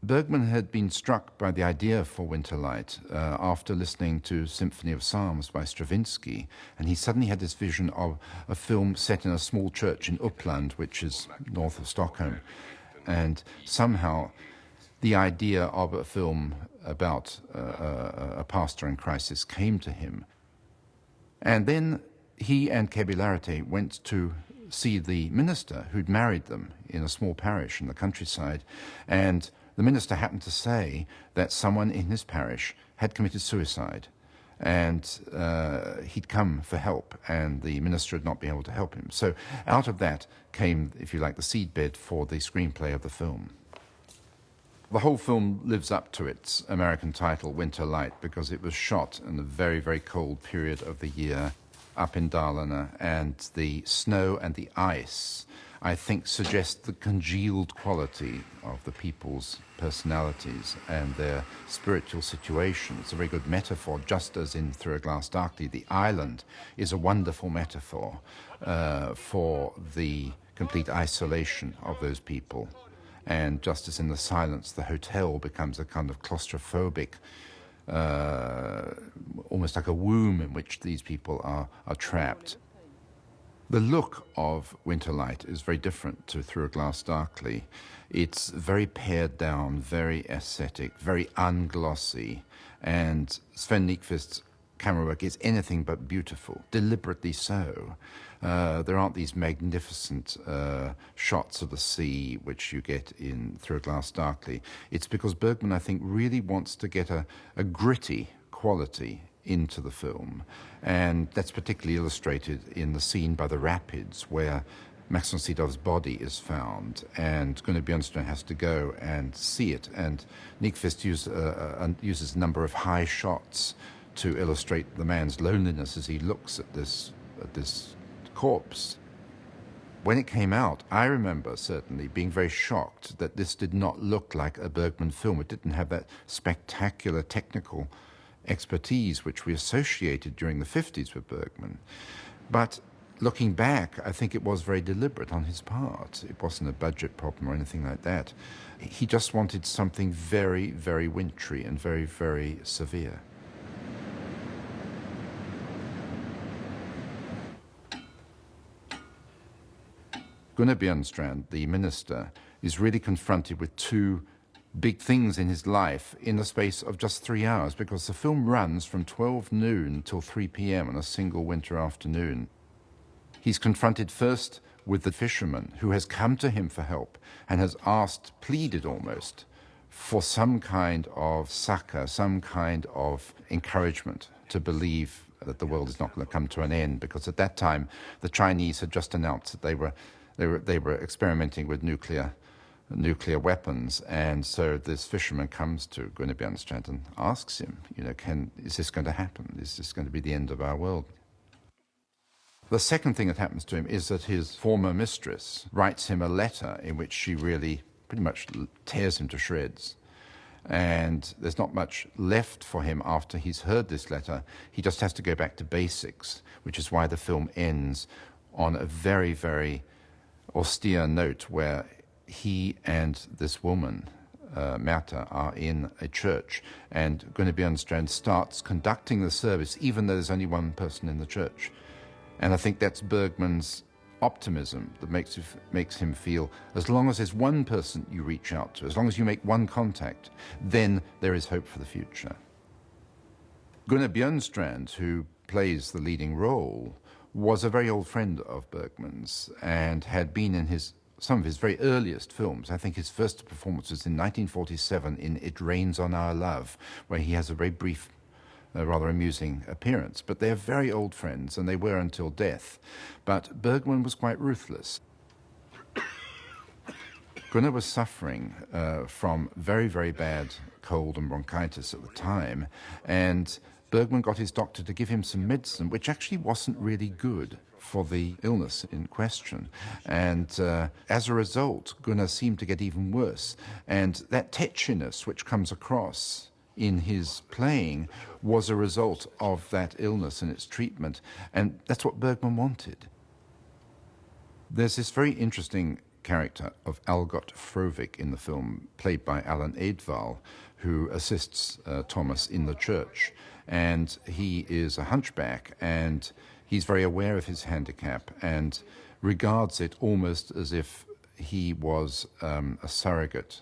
Bergman had been struck by the idea for Winterlight after listening to Symphony of Psalms by Stravinsky, and he suddenly had this vision of a film set in a small church in Uppland, which is north of Stockholm. And somehow the idea of a film about a pastor in crisis came to him. And then he and Kebilarate went to see the minister who'd married them in a small parish in the countryside, and the minister happened to say that someone in his parish had committed suicide, and he'd come for help, and the minister had not been able to help him. So out of that came, if you like, the seedbed for the screenplay of the film. The whole film lives up to its American title, Winter Light, because it was shot in a very, very cold period of the year up in Dalarna, and the snow and the ice, I think, suggest the congealed quality of the people's personalities and their spiritual situation. It's a very good metaphor, just as in Through a Glass Darkly. The island is a wonderful metaphor for the complete isolation of those people. And just as in The Silence, the hotel becomes a kind of claustrophobic, almost like a womb in which these people are trapped. The look of Winterlight is very different to Through a Glass Darkly. It's very pared down, very aesthetic, very unglossy, and Sven Nykvist's camera work is anything but beautiful, deliberately so. There aren't these magnificent shots of the sea which you get in Through a Glass Darkly. It's because Bergman, I think, really wants to get a gritty quality into the film, and that's particularly illustrated in the scene by the rapids where Max von Sydow's body is found, and Gunnar Björnstrand has to go and see it, and Nykvist uses a number of high shots to illustrate the man's loneliness as he looks at this corpse. When it came out, I remember certainly being very shocked that this did not look like a Bergman film. It didn't have that spectacular technical expertise which we associated during the 50s with Bergman. But looking back, I think it was very deliberate on his part. It wasn't a budget problem or anything like that. He just wanted something very, very wintry and very, very severe. Gunnar Björnstrand, the minister, is really confronted with two big things in his life in the space of just 3 hours, because the film runs from 12 noon till 3 p.m. on a single winter afternoon. He's confronted first with the fisherman who has come to him for help and has pleaded almost, for some kind of succor, some kind of encouragement to believe that the world is not going to come to an end, because at that time the Chinese had just announced that they were experimenting with nuclear weapons, and so this fisherman comes to Gunnar Björnstrand and asks him, is this going to happen? Is this going to be the end of our world? The second thing that happens to him is that his former mistress writes him a letter in which she really pretty much tears him to shreds. And there's not much left for him after he's heard this letter. He just has to go back to basics, which is why the film ends on a very, very austere note where he and this woman, Märta, are in a church, and Gunnar Björnstrand starts conducting the service even though there's only one person in the church. And I think that's Bergman's optimism that makes him feel, as long as there's one person you reach out to, as long as you make one contact, then there is hope for the future. Gunnar Björnstrand, who plays the leading role, was a very old friend of Bergman's and had been in some of his very earliest films. I think his first performance was in 1947 in It Rains on Our Love, where he has a very brief, rather amusing appearance. But they're very old friends, and they were until death. But Bergman was quite ruthless. Gunnar was suffering from very, very bad cold and bronchitis at the time, and Bergman got his doctor to give him some medicine, which actually wasn't really good for the illness in question. And as a result, Gunnar seemed to get even worse. And that tetchiness which comes across in his playing was a result of that illness and its treatment. And that's what Bergman wanted. There's this very interesting character of Algot Frøvik in the film, played by Alan Edval, who assists Thomas in the church. And he is a hunchback, and he's very aware of his handicap and regards it almost as if he was a surrogate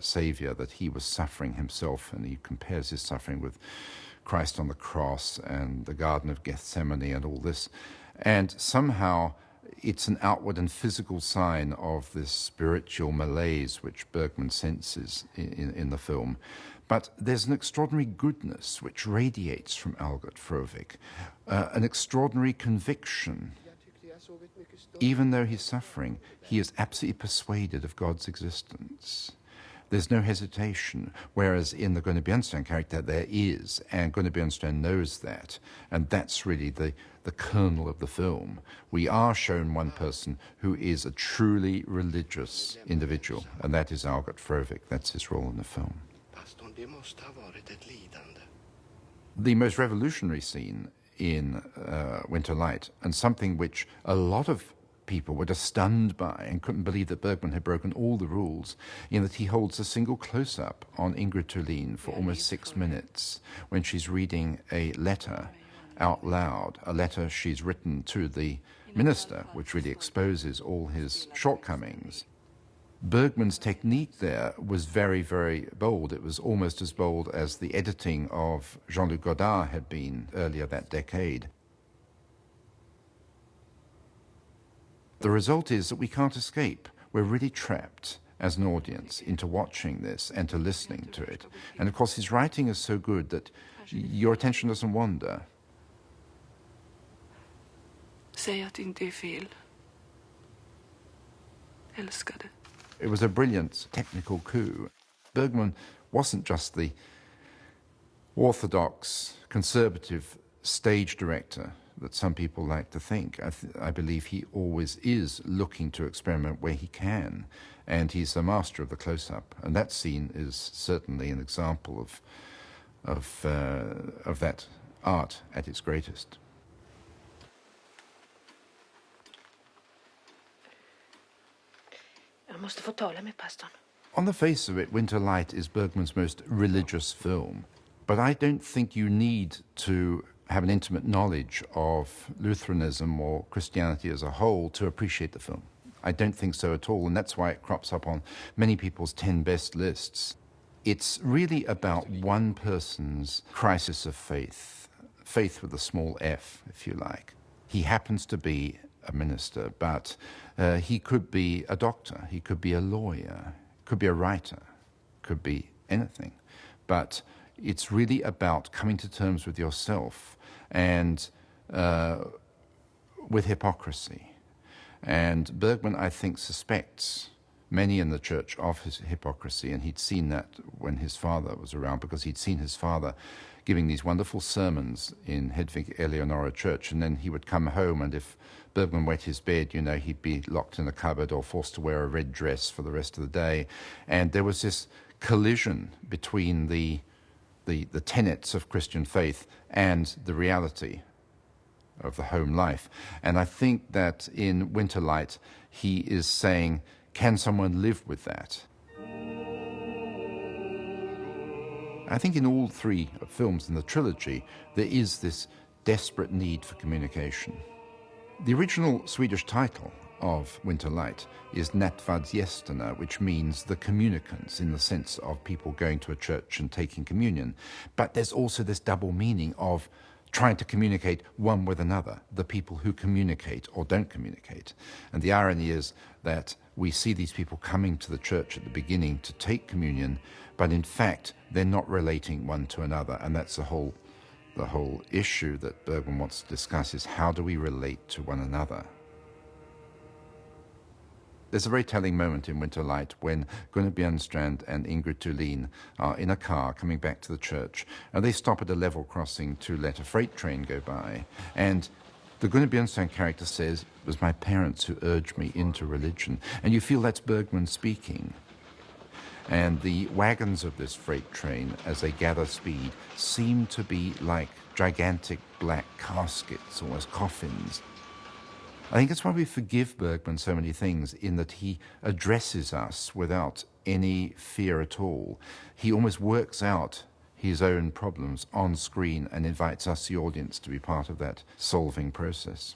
savior, that he was suffering himself, and he compares his suffering with Christ on the cross and the Garden of Gethsemane and all this. And somehow it's an outward and physical sign of this spiritual malaise which Bergman senses in the film. But there's an extraordinary goodness which radiates from Algot Frøvik, an extraordinary conviction. Even though he's suffering, he is absolutely persuaded of God's existence. There's no hesitation, whereas in the Gunnar Bjørnstrand character there is, and Gunnar Bjørnstrand knows that, and that's really the kernel of the film. We are shown one person who is a truly religious individual, and that is Algot Frøvik. That's his role in the film. The most revolutionary scene in Winter Light, and something which a lot of people were just stunned by and couldn't believe that Bergman had broken all the rules, in that he holds a single close-up on Ingrid Thulin for almost 6 minutes when she's reading a letter out loud, a letter she's written to the minister, which really exposes all his shortcomings. Bergman's technique there was very, very bold. It was almost as bold as the editing of Jean-Luc Godard had been earlier that decade. The result is that we can't escape. We're really trapped as an audience into watching this and to listening to it. And of course his writing is so good that your attention doesn't wander. Säg att det inte är fel. Älskar det. It was a brilliant technical coup. Bergman wasn't just the orthodox, conservative stage director that some people like to think. I believe he always is looking to experiment where he can, and he's a master of the close-up. And that scene is certainly an example of that art at its greatest. Jag måste få tala med pastorn. On the face of it, Winter Light is Bergman's most religious film. But I don't think you need to have an intimate knowledge of Lutheranism or Christianity as a whole to appreciate the film. I don't think so at all, and that's why it crops up on many people's 10 best lists. It's really about one person's crisis of faith, faith with a small f, if you like. He happens to be a minister, but he could be a doctor, he could be a lawyer, could be a writer, could be anything. But it's really about coming to terms with yourself and with hypocrisy. And Bergman, I think, suspects many in the church of his hypocrisy, and he'd seen that when his father was around, because he'd seen his father giving these wonderful sermons in Hedvig Eleonora Church, and then he would come home, and if Bergman wet his bed, you know, he'd be locked in a cupboard or forced to wear a red dress for the rest of the day. And there was this collision between the tenets of Christian faith and the reality of the home life. And I think that in Winter Light, he is saying, can someone live with that? I think in all three films in the trilogy, there is this desperate need for communication. The original Swedish title of Winter Light is Nattvardsgästerna, which means the communicants, in the sense of people going to a church and taking communion. But there's also this double meaning of trying to communicate one with another, the people who communicate or don't communicate. And the irony is that we see these people coming to the church at the beginning to take communion, but in fact they're not relating one to another. And that's the whole issue that Bergman wants to discuss, is how do we relate to one another? There's a very telling moment in Winter Light when Gunnar Bjørnstrand and Ingrid Thulin are in a car coming back to the church, and they stop at a level crossing to let a freight train go by. And the Gunnar Bjørnstrand character says, it was my parents who urged me into religion. And you feel that's Bergman speaking. And the wagons of this freight train, as they gather speed, seem to be like gigantic black caskets, almost coffins. I think it's why we forgive Bergman so many things, in that he addresses us without any fear at all. He almost works out his own problems on screen and invites us, the audience, to be part of that solving process.